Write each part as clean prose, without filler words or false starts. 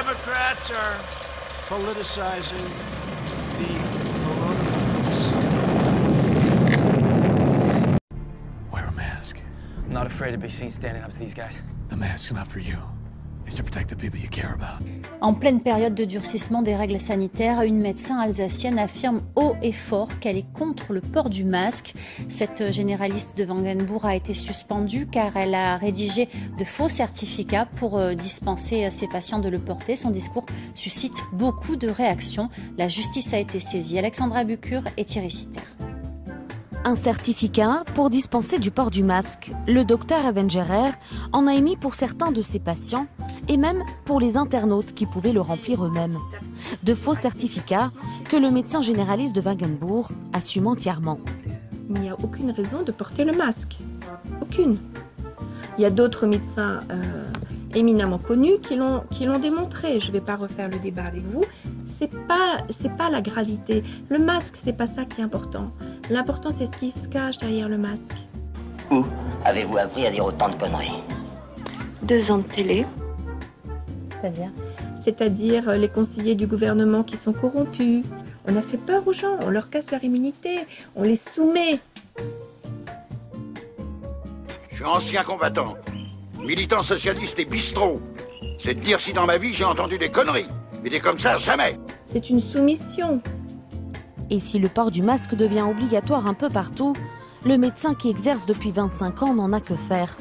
Democrats are politicizing the coronavirus. Wear a mask. I'm not afraid to be seen standing up to these guys. The mask's not for you. It's to protect the people you care about. En pleine période de durcissement des règles sanitaires, une médecin alsacienne affirme haut et fort qu'elle est contre le port du masque. Cette généraliste de Wangenbourg a été suspendue car elle a rédigé de faux certificats pour dispenser ses patients de le porter. Son discours suscite beaucoup de réactions. La justice a été saisie. Alexandra Bucure et Thierry Citer. Un certificat pour dispenser du port du masque. Le docteur Avengerer en a émis pour certains de ses patients et même pour les internautes qui pouvaient le remplir eux-mêmes. De faux certificats que le médecin généraliste de Wangenbourg assume entièrement. Il n'y a aucune raison de porter le masque. Aucune. Il y a d'autres médecins éminemment connus qui l'ont démontré. Je ne vais pas refaire le débat avec vous. C'est pas la gravité. Le masque, c'est pas ça qui est important. L'important, c'est ce qui se cache derrière le masque. Où avez-vous appris à dire autant de conneries? 2 ans de télé. C'est-à-dire les conseillers du gouvernement qui sont corrompus. On a fait peur aux gens, on leur casse leur immunité, on les soumet. Je suis ancien combattant, militant socialiste et bistrot. C'est de dire si dans ma vie j'ai entendu des conneries. Mais des comme ça, jamais. C'est une soumission. Et si le port du masque devient obligatoire un peu partout, le médecin qui exerce depuis 25 ans n'en a que faire.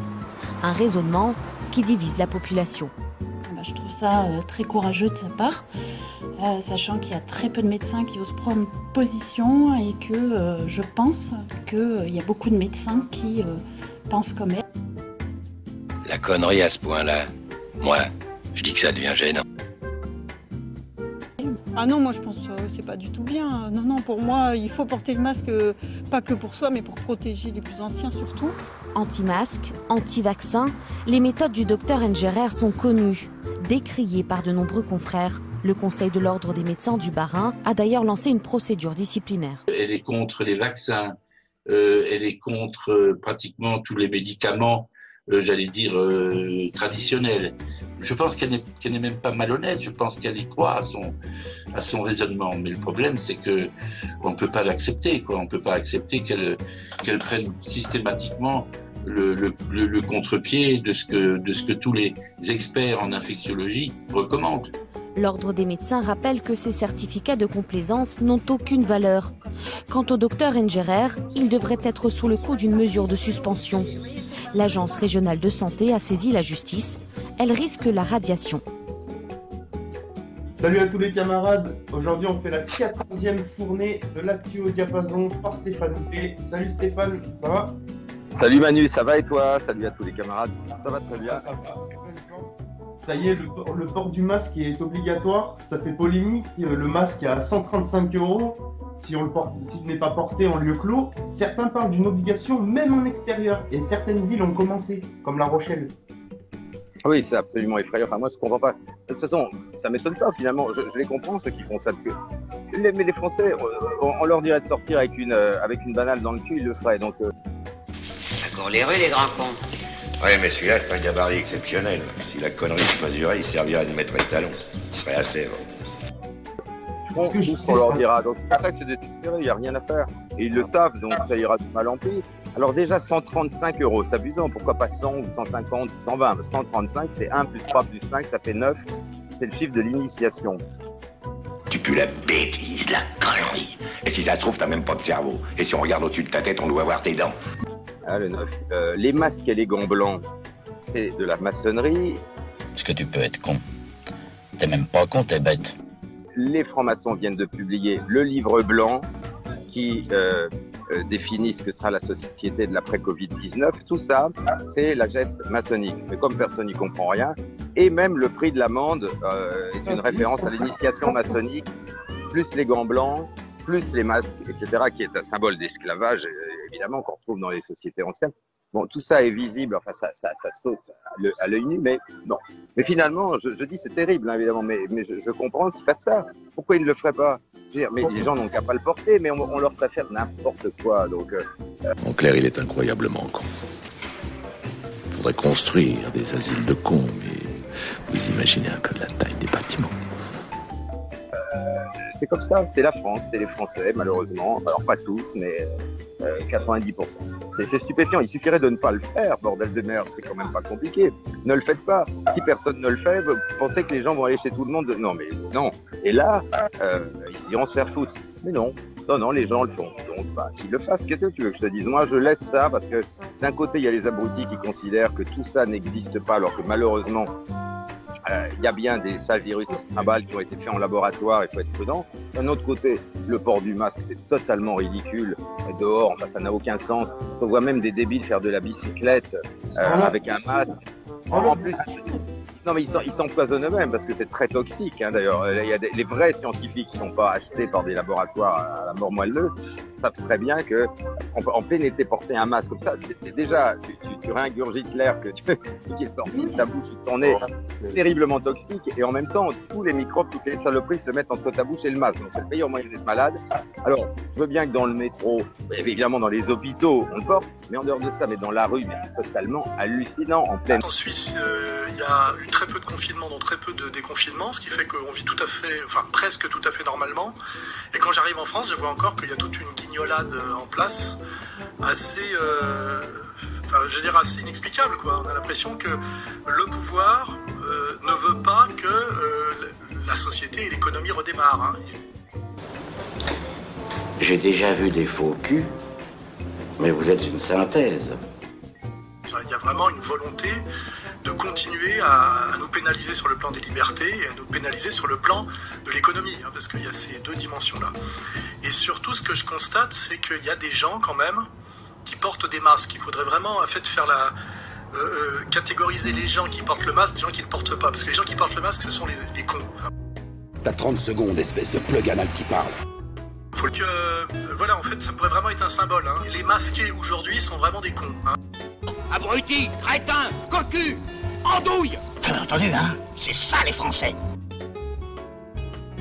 Un raisonnement qui divise la population. Je trouve ça très courageux de sa part, sachant qu'il y a très peu de médecins qui osent prendre position et que je pense qu'il y a beaucoup de médecins qui pensent comme elle. La connerie à ce point-là, moi, je dis que ça devient gênant. Ah non, moi je pense que c'est pas du tout bien. Non, pour moi, il faut porter le masque, pas que pour soi, mais pour protéger les plus anciens surtout. Anti-masque, anti-vaccin, les méthodes du docteur Engerer sont connues, décriées par de nombreux confrères. Le Conseil de l'Ordre des médecins du Bas-Rhin a d'ailleurs lancé une procédure disciplinaire. Elle est contre les vaccins, elle est contre pratiquement tous les médicaments, traditionnels. Je pense qu'elle n'est même pas malhonnête, je pense qu'elle y croit à son raisonnement. Mais le problème, c'est que on ne peut pas l'accepter, quoi. On ne peut pas accepter qu'elle prenne systématiquement le contre-pied de ce que tous les experts en infectiologie recommandent. L'Ordre des médecins rappelle que ces certificats de complaisance n'ont aucune valeur. Quant au docteur Engerer, il devrait être sous le coup d'une mesure de suspension. L'Agence régionale de santé a saisi la justice. Elle risque la radiation. Salut à tous les camarades. Aujourd'hui, on fait la 14e fournée de l'actu au diapason par Stéphane P. Salut Stéphane, ça va? Salut Manu, ça va et toi? Salut à tous les camarades. Ça va très bien. Ça va. Ça y est, le port du masque est obligatoire. Ça fait polémique. Le masque est à 135 €. S'il n'est pas porté en lieu clos, certains parlent d'une obligation même en extérieur. Et certaines villes ont commencé, comme La Rochelle. Oui, c'est absolument effrayant. Enfin, moi, je ne comprends pas. De toute façon, ça ne m'étonne pas, finalement. Je les comprends, ceux qui font ça. Mais les Français, on leur dirait de sortir avec une banane dans le cul, ils le feraient. Donc, Ça court les rues, les grands cons. Oui, mais celui-là, c'est un gabarit exceptionnel. Si la connerie se mesurait, il servirait de maître étalon. Il serait à Sèvres. On leur dira. Donc, c'est pour ça que c'est désespéré, il n'y a rien à faire. Et ils le savent, donc ça ira de mal en pis. Alors déjà, 135 €, c'est abusant. Pourquoi pas 100 ou 150 ou 120? 135, c'est 1 plus 3 plus 5, ça fait 9. C'est le chiffre de l'initiation. Tu pues la bêtise, la connerie. Et si ça se trouve, t'as même pas de cerveau. Et si on regarde au-dessus de ta tête, on doit voir tes dents. Ah, le 9. Les masques et les gants blancs, c'est de la maçonnerie. Est-ce que tu peux être con? T'es même pas con, t'es bête. Les francs-maçons viennent de publier le livre blanc qui définit ce que sera la société de l'après-Covid-19. Tout ça, c'est la geste maçonnique. Mais comme personne n'y comprend rien, et même le prix de l'amende est une référence à l'initiation maçonnique, plus les gants blancs, plus les masques, etc., qui est un symbole d'esclavage, évidemment, qu'on retrouve dans les sociétés anciennes. Bon, tout ça est visible, enfin, ça saute à l'œil nu, mais non. Mais finalement, je dis c'est terrible, hein, évidemment, mais je comprends qu'ils fassent ça. Pourquoi ils ne le feraient pas? Je veux dire, mais les gens n'ont qu'à pas le porter, mais on leur ferait faire n'importe quoi. Donc, En clair, il est incroyablement con. Il faudrait construire des asiles de cons, mais vous imaginez un peu la taille des bâtiments. petit mot. C'est comme ça, c'est la France, c'est les Français, malheureusement. Alors pas tous, mais 90%. C'est stupéfiant, il suffirait de ne pas le faire, bordel de merde, c'est quand même pas compliqué. Ne le faites pas. Si personne ne le fait, vous pensez que les gens vont aller chez tout le monde? Non, mais non. Et là, ils iront se faire foutre. Mais non. Non, les gens le font. Donc, qu'ils le fassent. Qu'est-ce que tu veux que je te dise? Moi, je laisse ça parce que d'un côté, il y a les abrutis qui considèrent que tout ça n'existe pas, alors que malheureusement, il y a bien des sales virus à se trimballe qui ont été faits en laboratoire, il faut être prudent. D'un autre côté, le port du masque, c'est totalement ridicule. Dehors, enfin, ça n'a aucun sens. On voit même des débiles faire de la bicyclette avec un masque. En plus, non, mais ils s'empoisonnent eux-mêmes parce que c'est très toxique. Hein, d'ailleurs, il y a les vrais scientifiques qui ne sont pas achetés par des laboratoires à la mort moelleuse savent très bien que en plein été porter un masque comme ça, déjà tu réingurgites l'air qui est sorti de ta bouche et de ton nez, c'est terriblement toxique. Et en même temps, tous les microbes, toutes les saloperies se mettent entre ta bouche et le masque. Donc c'est le meilleur moyen d'être malade. Alors, je veux bien que dans le métro, évidemment dans les hôpitaux, on le porte, mais en dehors de ça, mais dans la rue, mais c'est totalement hallucinant en pleine. En Suisse, il y a eu très peu de confinement, donc très peu de déconfinement, ce qui fait qu'on vit tout à fait, enfin presque tout à fait normalement. Et quand j'arrive en France, je vois encore qu'il y a toute une guignolade en place, assez, assez inexplicable, quoi. On a l'impression que le pouvoir ne veut pas que la société et l'économie redémarrent. Hein. J'ai déjà vu des faux culs, mais vous êtes une synthèse. Il y a vraiment une volonté de continuer à nous pénaliser sur le plan des libertés et à nous pénaliser sur le plan de l'économie, hein, parce qu'il y a ces deux dimensions-là. Et surtout, ce que je constate, c'est qu'il y a des gens quand même qui portent des masques. Il faudrait vraiment en fait faire catégoriser les gens qui portent le masque, les gens qui ne le portent pas, parce que les gens qui portent le masque, ce sont les cons. Enfin, t'as 30 secondes, espèce de plug anal qui parle. Faut que, voilà, en fait, ça pourrait vraiment être un symbole. Hein. Les masqués aujourd'hui sont vraiment des cons. Hein. Abruti, crétin, cocu, andouille. T'as entendu, hein? C'est ça, les Français.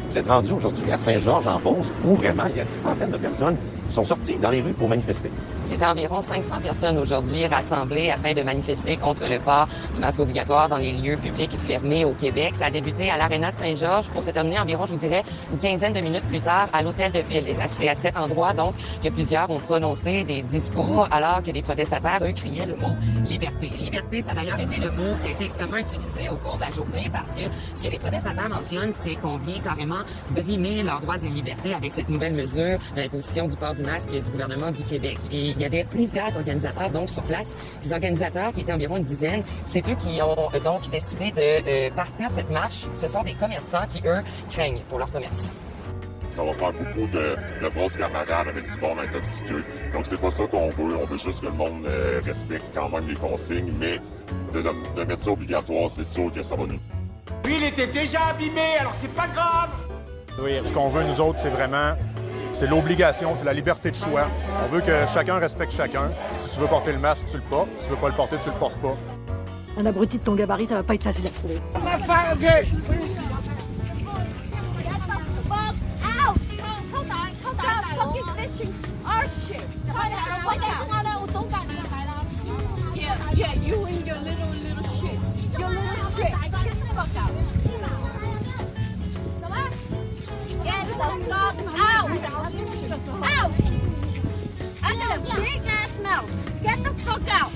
Vous êtes rendu aujourd'hui à Saint-Georges-en-Beauce, où vraiment il y a des centaines de personnes qui sont sorties dans les rues pour manifester. C'est environ 500 personnes aujourd'hui rassemblées afin de manifester contre le port du masque obligatoire dans les lieux publics fermés au Québec. Ça a débuté à l'Aréna de Saint-Georges pour se terminer environ, je vous dirais, une quinzaine de minutes plus tard à l'Hôtel de Ville. Et c'est à cet endroit, donc, que plusieurs ont prononcé des discours alors que les protestataires, eux, criaient le mot « liberté ». Liberté, ça a d'ailleurs été le mot qui a été extrêmement utilisé au cours de la journée parce que ce que les protestataires mentionnent, c'est qu'on vient carrément brimer leurs droits et libertés avec cette nouvelle mesure, l'imposition du port du masque du gouvernement du Québec. Et il y avait plusieurs organisateurs donc sur place. Ces organisateurs, qui étaient environ une dizaine, c'est eux qui ont donc décidé de partir cette marche. Ce sont des commerçants qui, eux, craignent pour leur commerce. Ça va faire beaucoup de grosses camarades avec du monde intoxiqué. Donc c'est pas ça qu'on veut. On veut juste que le monde respecte quand même les consignes, mais de mettre ça obligatoire, c'est sûr que ça va nous... Lui, il était déjà abîmé, alors c'est pas grave. Oui, ce qu'on veut, nous autres, c'est l'obligation, c'est la liberté de choix. On veut que chacun respecte chacun. Si tu veux porter le masque, tu le portes. Si tu veux pas le porter, tu le portes pas. Un abruti de ton gabarit, ça va pas être facile à trouver. Get the fuck out! Out! I got a big ass mouth. Get the fuck out!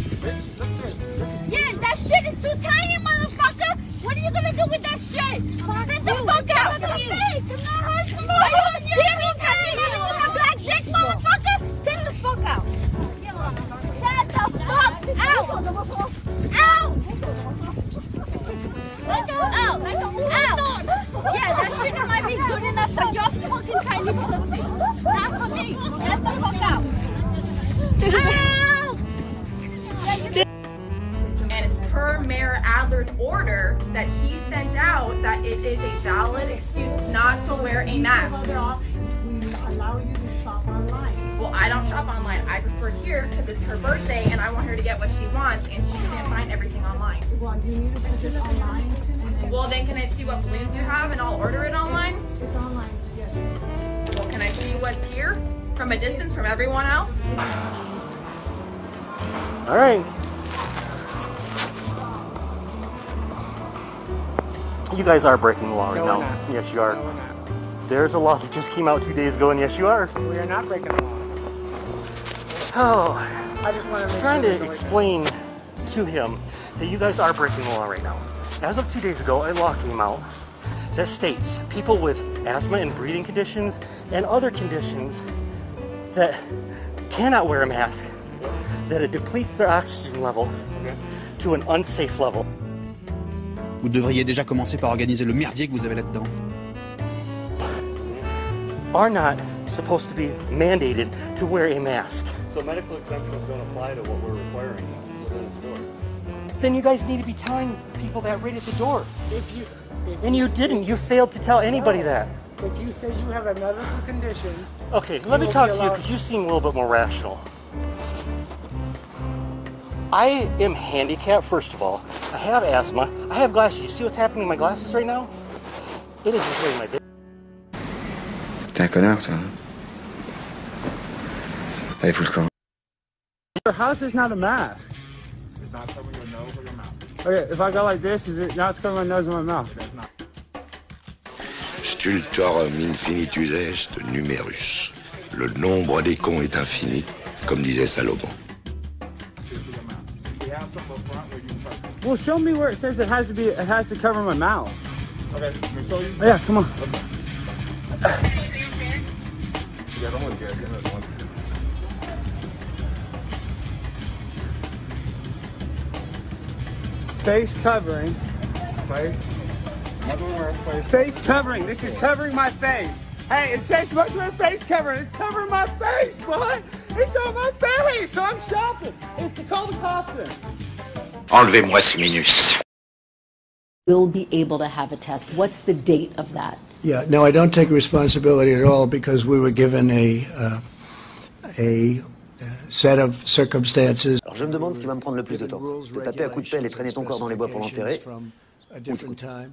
Yeah, that shit is too tiny, motherfucker! What are you gonna do with that shit? Get the fuck out! Are you serious? You want a black dick, motherfucker? Get the fuck out! Get the fuck out! Out! Out! Yeah, that shit might be good enough for your fucking tiny pussy. Not for me. Get the fuck out. Out! And it's per Mayor Adler's order that he sent out that it is a valid excuse not to wear a mask. We allow you to shop online. Well, I don't shop online. I prefer here because it's her birthday and I want her to get what she wants and she can't find everything online. Well, you need to put it online. Well, then can I see what balloons you have and I'll order it online? It's online, yes. Well, can I see what's here from a distance from everyone else? All right. You guys are breaking the law right No, now. we're not. Yes, you are. No, we're not. There's a law that just came out 2 days ago, and yes, you are. We are not breaking the law. Oh, I just want to I'm make trying sure to explain to him that you guys are breaking the law right now. As of 2 days ago, a law came out that states people with asthma and breathing conditions and other conditions that cannot wear a mask, that it depletes their oxygen level to an unsafe level. Vous devriez déjà commencer par organiser le merdier que vous avez là-dedans. Are not supposed to be mandated to wear a mask. So medical exemptions don't apply to what we're requiring within the store. Then you guys need to be telling people that right at the door. If And you didn't. You failed to tell anybody No. that. If you say you have a medical condition, Okay, let me will talk be to you allowed- because you seem a little bit more rational. I am handicapped, first of all. I have asthma. I have glasses. You see what's happening to my glasses right now? It is hurting my vision. T'es un connard, toi. Hein? Allez, fous le camp. How is this not a mask? It's not covering your nose or your mouth. Okay, if I go like this, is it now it's covering my nose and my mouth? Stultorum infinitus est numerus. Le nombre des cons est infini, comme disait Salomon. We have some up front where you can touch. Well, show me where it says it has to cover my mouth. Okay, let me show you. Oh, yeah, come on. Yeah, don't look good. Get another one. Face covering. Face. Face covering. This is covering my face. Hey, it says supposed to wear face covering. It's covering my face, boy. It's on my face. So I'm shopping. It's to call the cops in. Enlevez-moi ce minus. Will be able to have a test. What's the date of that? Yeah, no, I don't take responsibility at all because we were given a set of circumstances. Alors je me demande ce qui va me prendre le plus de temps. De taper à coups de pelle et traîner ton corps dans les bois pour l'enterrer, A different time.